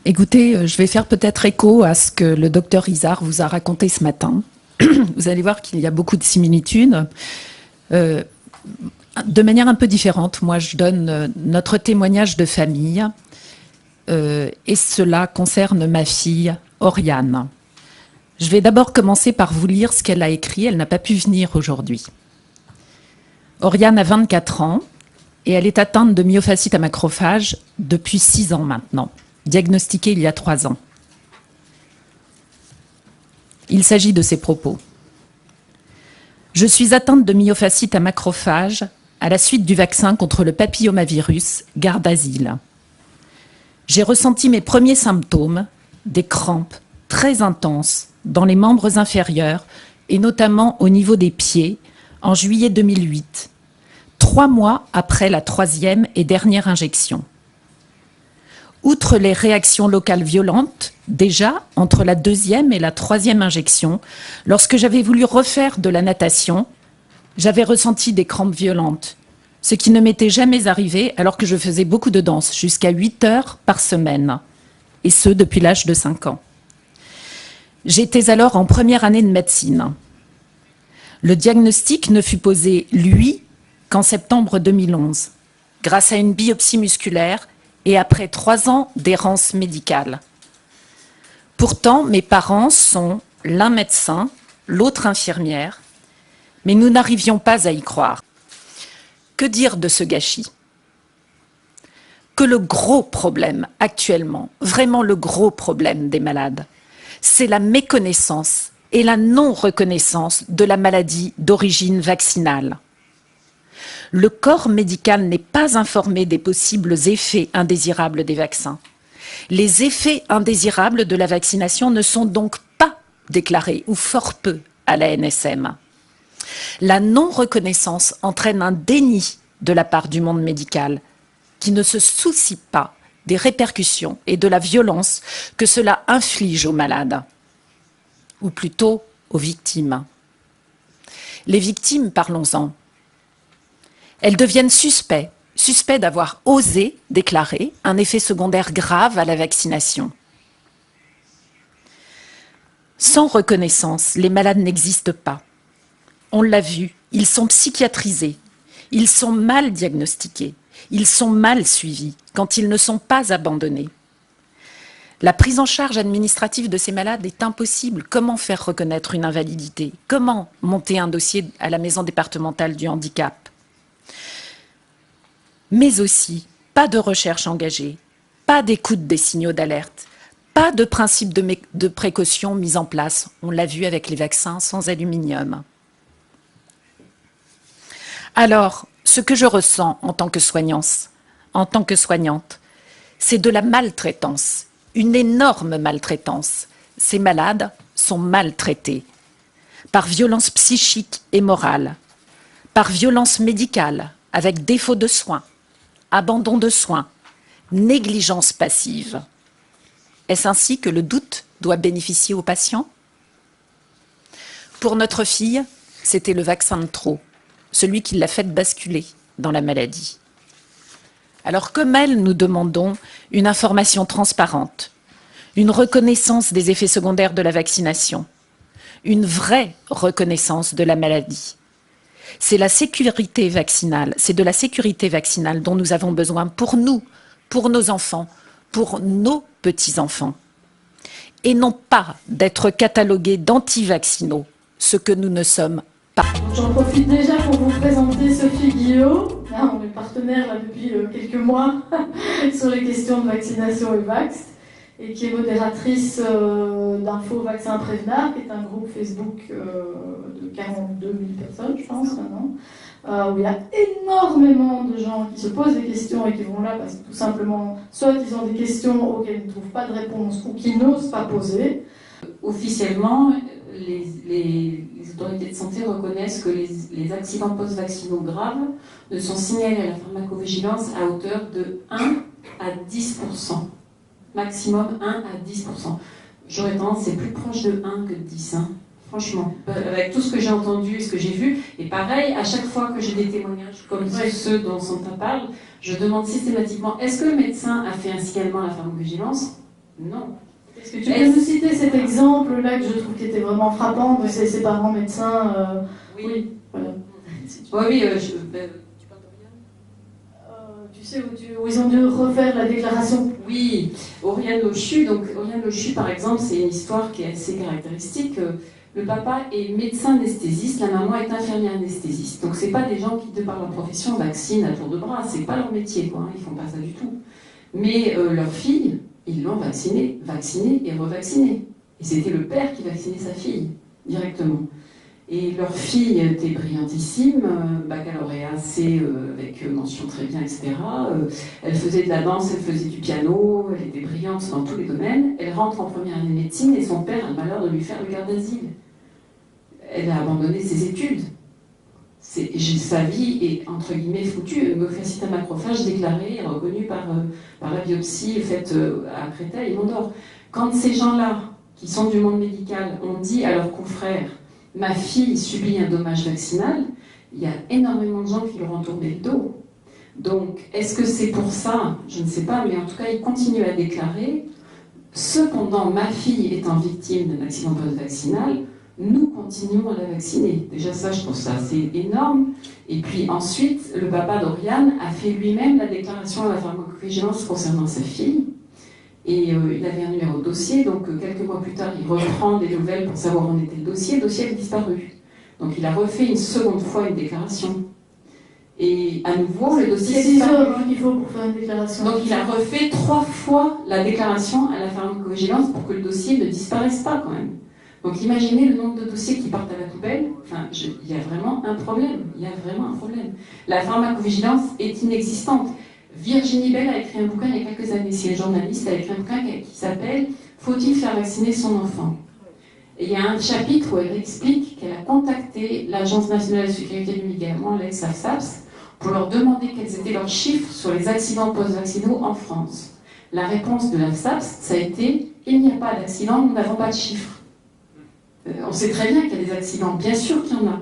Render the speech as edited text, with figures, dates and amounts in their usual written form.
Écoutez, je vais faire peut-être écho à ce que le docteur Izard vous a raconté ce matin. Vous allez voir qu'il y a beaucoup de similitudes. De manière un peu différente, moi je donne notre témoignage de famille et cela concerne ma fille Oriane. Je vais d'abord commencer par vous lire ce qu'elle a écrit. Elle n'a pas pu venir aujourd'hui. Oriane a 24 ans et elle est atteinte de myofasciite à macrophage depuis 6 ans maintenant, diagnostiquée il y a 3 ans. Il s'agit de ses propos. Je suis atteinte de myofasciite à macrophage à la suite du vaccin contre le papillomavirus Gardasil. J'ai ressenti mes premiers symptômes, des crampes très intenses dans les membres inférieurs et notamment au niveau des pieds en juillet 2008, 3 mois après la 3e et dernière injection. Outre les réactions locales violentes, déjà entre la 2e et la 3e injection, lorsque j'avais voulu refaire de la natation, j'avais ressenti des crampes violentes, ce qui ne m'était jamais arrivé alors que je faisais beaucoup de danse, jusqu'à 8 heures par semaine, et ce depuis l'âge de 5 ans. J'étais alors en première année de médecine. Le diagnostic ne fut posé, lui, qu'en septembre 2011, grâce à une biopsie musculaire et après 3 ans d'errance médicale. Pourtant, mes parents sont l'un médecin, l'autre infirmière, mais nous n'arrivions pas à y croire. Que dire de ce gâchis? Que le gros problème actuellement, vraiment le gros problème des malades, c'est la méconnaissance et la non-reconnaissance de la maladie d'origine vaccinale. Le corps médical n'est pas informé des possibles effets indésirables des vaccins. Les effets indésirables de la vaccination ne sont donc pas déclarés, ou fort peu, à la NSM. La non-reconnaissance entraîne un déni de la part du monde médical, qui ne se soucie pas des répercussions et de la violence que cela inflige aux malades, ou plutôt aux victimes. Les victimes, parlons-en. Elles deviennent suspects d'avoir osé déclarer un effet secondaire grave à la vaccination. Sans reconnaissance, les malades n'existent pas. On l'a vu, ils sont psychiatrisés, ils sont mal diagnostiqués, ils sont mal suivis quand ils ne sont pas abandonnés. La prise en charge administrative de ces malades est impossible. Comment faire reconnaître une invalidité? Comment monter un dossier à la maison départementale du handicap? Mais aussi, pas de recherche engagée, pas d'écoute des signaux d'alerte, pas de principe de précaution mis en place. On l'a vu avec les vaccins sans aluminium. Alors, ce que je ressens en tant que soignante, c'est de la maltraitance, une énorme maltraitance. Ces malades sont maltraités par violence psychique et morale, par violence médicale, avec défaut de soins, abandon de soins, négligence passive. Est-ce ainsi que le doute doit bénéficier aux patients? Pour notre fille, c'était le vaccin de trop, celui qui l'a fait basculer dans la maladie. Alors comme elle, nous demandons une information transparente, une reconnaissance des effets secondaires de la vaccination, une vraie reconnaissance de la maladie. C'est la sécurité vaccinale, c'est de la sécurité vaccinale dont nous avons besoin pour nous, pour nos enfants, pour nos petits-enfants. Et non pas d'être catalogués d'anti-vaccinaux, ce que nous ne sommes pas. J'en profite déjà pour vous présenter Sophie Guillot. Là, on est partenaire là, depuis quelques mois sur les questions de vaccination et Vax, et qui est modératrice d'Info Vaccin Prévenard, qui est un groupe Facebook de 42 000 personnes, je pense, maintenant, où il y a énormément de gens qui se posent des questions et qui vont là parce que tout simplement, soit ils ont des questions auxquelles ils ne trouvent pas de réponse ou qu'ils n'osent pas poser. Officiellement, les autorités de santé reconnaissent que les accidents post-vaccinaux graves ne sont signalés à la pharmacovigilance à hauteur de 1 à 10%. Maximum 1 à 10%. J'aurais tendance, c'est plus proche de 1 que de 10, hein. Franchement. Avec tout ce que j'ai entendu et ce que j'ai vu, et pareil, à chaque fois que j'ai des témoignages comme ceux dont Santa parle, je demande systématiquement, est-ce que le médecin a fait un signalement à la pharmacovigilance? Non. Est-ce que tu peux nous citer cet exemple-là que je trouve qui était vraiment frappant de ces parents médecins Oui. Voilà. Oui, Tu sais, où ils ont dû refaire la déclaration. Oui, Oriane Lochu. Donc, Oriane Lochu, par exemple, c'est une histoire qui est assez caractéristique. Le papa est médecin anesthésiste, la maman est infirmière anesthésiste. Donc, c'est pas des gens qui, de par leur profession, vaccinent à tour de bras. C'est pas leur métier, quoi. Hein, ils font pas ça du tout. Mais leur fille, ils l'ont vaccinée et revaccinée. Et c'était le père qui vaccinait sa fille, directement. Et leur fille était brillantissime, baccalauréat C avec mention très bien, etc. Elle faisait de la danse, elle faisait du piano, elle était brillante dans tous les domaines. Elle rentre en première année de médecine et son père a le malheur de lui faire le garde d'asile. Elle a abandonné ses études. Sa vie est, entre guillemets, foutue. Une myofasciite à macrophage déclarée et reconnue par la biopsie faite à Créteil et Mont-d'Or. Quand ces gens-là, qui sont du monde médical, ont dit à leurs confrères « Ma fille subit un dommage vaccinal », il y a énormément de gens qui leur ont tourné le dos. Donc, est-ce que c'est pour ça? Je ne sais pas, mais en tout cas, ils continuent à déclarer « Cependant, ma fille étant victime d'un accident post-vaccinal, nous continuons à la vacciner ». Déjà ça, je trouve ça assez énorme. Et puis ensuite, le papa d'Oriane a fait lui-même la déclaration à la pharmacovigilance concernant sa fille. Et il avait un numéro de dossier, donc quelques mois plus tard, il reprend des nouvelles pour savoir où en était le dossier. Le dossier avait disparu. Donc il a refait une seconde fois une déclaration. Et à nouveau, le dossier C'est 6 heures qu'il faut pour faire une déclaration. Donc il a refait 3 fois la déclaration à la pharmacovigilance pour que le dossier ne disparaisse pas quand même. Donc imaginez le nombre de dossiers qui partent à la poubelle. Enfin, il y a vraiment un problème. Il y a vraiment un problème. La pharmacovigilance est inexistante. Virginie Bell a écrit un bouquin il y a quelques années, c'est une journaliste, elle a écrit un bouquin qui s'appelle « Faut-il faire vacciner son enfant ?» Et il y a un chapitre où elle explique qu'elle a contacté l'Agence nationale de sécurité du médicament, l'ex-AFSAPS, pour leur demander quels étaient leurs chiffres sur les accidents post-vaccinaux en France. La réponse de l'AFSAPS, ça a été « Il n'y a pas d'accident, nous n'avons pas de chiffres ». On sait très bien qu'il y a des accidents, bien sûr qu'il y en a.